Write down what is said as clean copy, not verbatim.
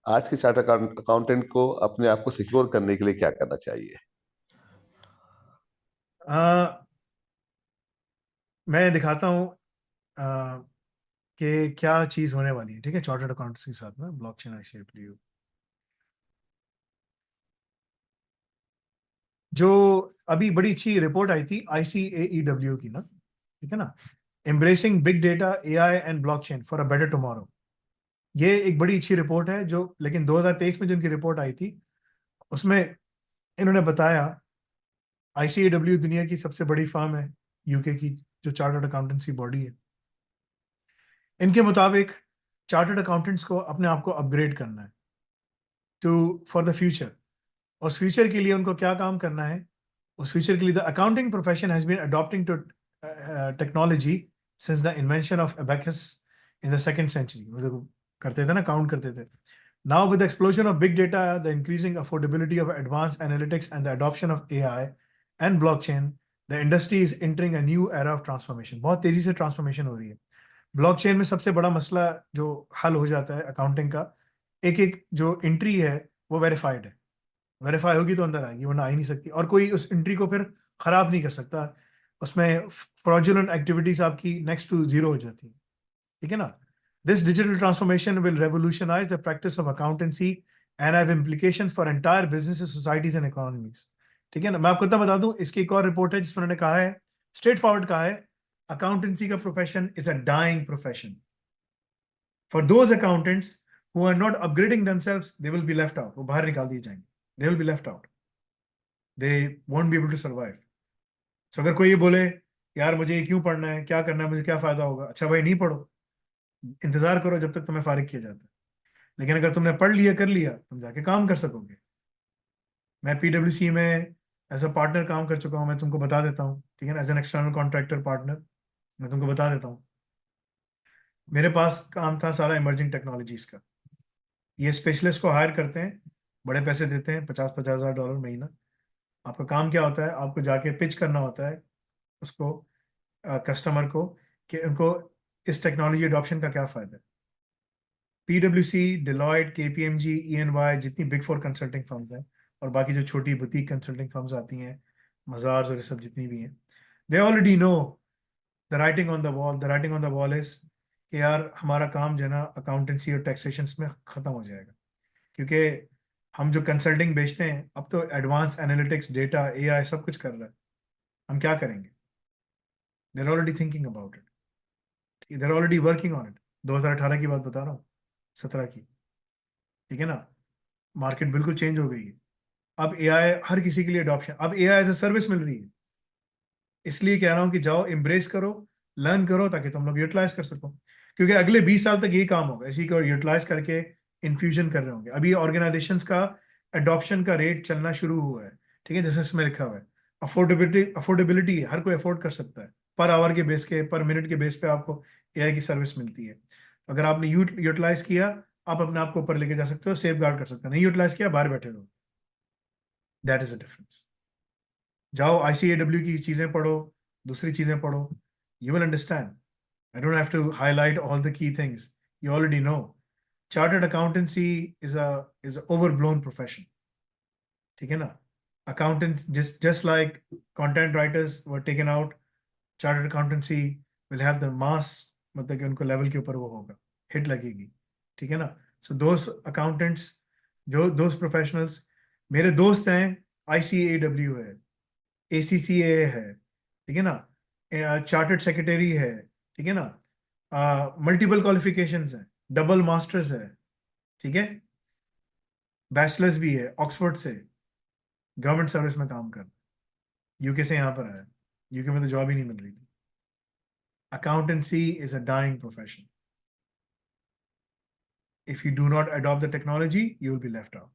आज के chartered accountant को अपने आप को सिक्योर करने के लिए क्या करना चाहिए? अ, मैं दिखाता हूँ अ, कि क्या चीज़ होने वाली है, ठीक है? चार्टर्ड अकाउंट्स के साथ में ब्लॉकचेन आईसीएडब्ल्यू। जो अभी बड़ी अच्छी रिपोर्ट आई थी आईसीएईडब्ल्यू की ना, ठीक है ना? Embracing big data, AI and blockchain for a better tomorrow. ये एक बड़ी अच्छी रिपोर्ट है जो, लेकिन 2023 में जो इनकी रिपोर्ट आई थी, उसमें इन्होंने बताया आईसीएडब्ल्यू दुनिया की सबसे बड़ी फर्म है, यूके की, जो चार्टर्ड अकाउंटेंसी बॉडी है। इनके मुताबिक चार्टर्ड अकाउंटेंट्स को अपने आप को अपग्रेड करना है टू फॉर द फ्यूचर। उस फ्यूचर के लिए उनको क्या काम करना है? उस फ्यूचर के लिए the accounting profession has been adopting to technology since the invention of abacus in the second century. मतलब करते थे ना, काउंट करते थे। Now, with the explosion of big data, the increasing affordability of advanced analytics, and the adoption of AI and blockchain, the industry is entering a new era of transformation. बहुत तेजी से transformation हो रही है। Blockchain में सबसे बड़ा मसला जो हल हो जाता है अकाउंटिंग का, एक एक जो एंट्री है वो वेरीफाइड है। वेरीफाई होगी तो अंदर आएगी, वरना आ ही नहीं सकती, और कोई उस एंट्री को फिर खराब नहीं कर सकता। उसमें फ्रॉडुलेंट एक्टिविटीज आपकी नेक्स्ट टू जीरो हो जाती है, ठीक है ना? This digital transformation will revolutionise the practice of accountancy and have implications for entire businesses, societies and economies. ठीक है ना? मैं आपको इतना बता दूं, इसकी एक और रिपोर्ट है जिसमें उन्होंने कहा है, स्ट्रेट फॉरवर्ड कहा है, अकाउंटेंसी का profession is a dying profession. For those accountants who are not upgrading themselves, they will be left out. वो बाहर निकाल दिए जाएंगे, they will be left out, they won't be able to survive. So अगर कोई ये बोले यार मुझे ये क्यों पढ़ना है, क्या करना है, मुझे क्या फायदा होगा, अच्छा भाई नहीं पढ़ो, इंतजार करो जब तक तुम्हें फारिग किया जाता है। लेकिन अगर तुमने पढ़ लिया, कर लिया, तुम जाके काम कर सकोगे। मैं पीडब्ल्यूसी में एज अ पार्टनर काम कर चुका हूँ, मैं तुमको बता देता हूँ, ठीक है ना? As an external contractor partner मैं तुमको बता देता हूँ। मेरे पास काम था सारा इमर्जिंग टेक्नोलॉजीज का। ये स्पेशलिस्ट को हायर करते हैं, बड़े पैसे देते हैं, 50-50 हज़ार डॉलर महीना। आपका काम क्या होता है? आपको जाके पिच करना होता है उसको, कस्टमर को, कि उनको इस टेक्नोलॉजी अडॉप्शन का क्या फायदा है। पीडब्ल्यूसी, डिलॉयट, केपीएमजी, ईएनवाई, जितनी बिग फोर कंसल्टिंग फर्म्स हैं, और बाकी जो छोटी बुटीक कंसल्टिंग फर्म्स आती हैं, मजार्स और ये सब जितनी भी हैं, they already know the writing on the wall. The writing on the wall is कि यार हमारा काम जो है ना अकाउंटेंसी और टैक्सेशन में खत्म हो जाएगा, क्योंकि हम जो कंसल्टिंग बेचते हैं अब तो एडवांस एनालिटिक्स, डेटा, एआई सब कुछ कर रहा है। हम क्या करेंगे? They're already thinking about it, they're already working on it. 2018 की बात बता रहा हूँ, 17 की, ठीक है ना? मार्केट बिल्कुल चेंज हो गई है। अब एआई हर किसी के लिए अडॉप्शन, अब एआई एज ए सर्विस मिल रही है। इसलिए कह रहा हूं कि जाओ एम्ब्रेस करो, लर्न करो, ताकि तुम लोग यूटिलाइज कर सको, क्योंकि अगले 20 साल तक यही काम होगा, इसी को यूटिलाइज करके इन्फ्यूजन कर रहे होंगे। अभी ऑर्गेनाइजेशंस का अडॉप्शन का रेट चलना शुरू हुआ है, ठीक है, जैसे इसमें लिखा हुआ है। अफोर्डेबिलिटी, अफोर्डेबिलिटी है, हर कोई अफोर्ड कर सकता है। पर आवर के बेस के, पर मिनट के बेस पे आपको एआई की सर्विस मिलती है। अगर आपने यूटिलाइज किया, आप अपने आप को ऊपर लेके जा सकते हो, सेफ गार्ड कर सकते हो। नहीं यूटिलाइज किया, बाहर बैठे रहो। That is a difference. जाओ आईसीएडब्ल्यू की चीजें पढ़ो, दूसरी चीजें पढ़ो, you will understand. I don't have to highlight all the key things, you already know. Chartered accountancy is a overblown profession, ठीक है ना? Accountants, just like content writers were taken out, chartered accountancy will have the mass, मतलब कि उनको level के ऊपर वो होगा, हिट लगेगी, ठीक है ना? सो दोस्त अकाउंटेंट्स, जो दोस्त प्रोफेशनल्स, मेरे दोस्त हैं, आईसीएडब्ल्यू है, एसीसीए है, ठीक है ना, चार्टर्ड सेक्रेटरी है, ठीक है ना, मल्टीपल क्वालिफिकेशंस हैं, डबल मास्टर्स है, ठीक है, बैचलर्स भी है ऑक्सफोर्ड से, गवर्नमेंट सर्विस में काम कर, यूके से यहाँ पर आया। यूके में तो जॉब ही नहीं मिल रही थी। Accountancy is a dying profession. If you do not adopt the technology, you will be left out.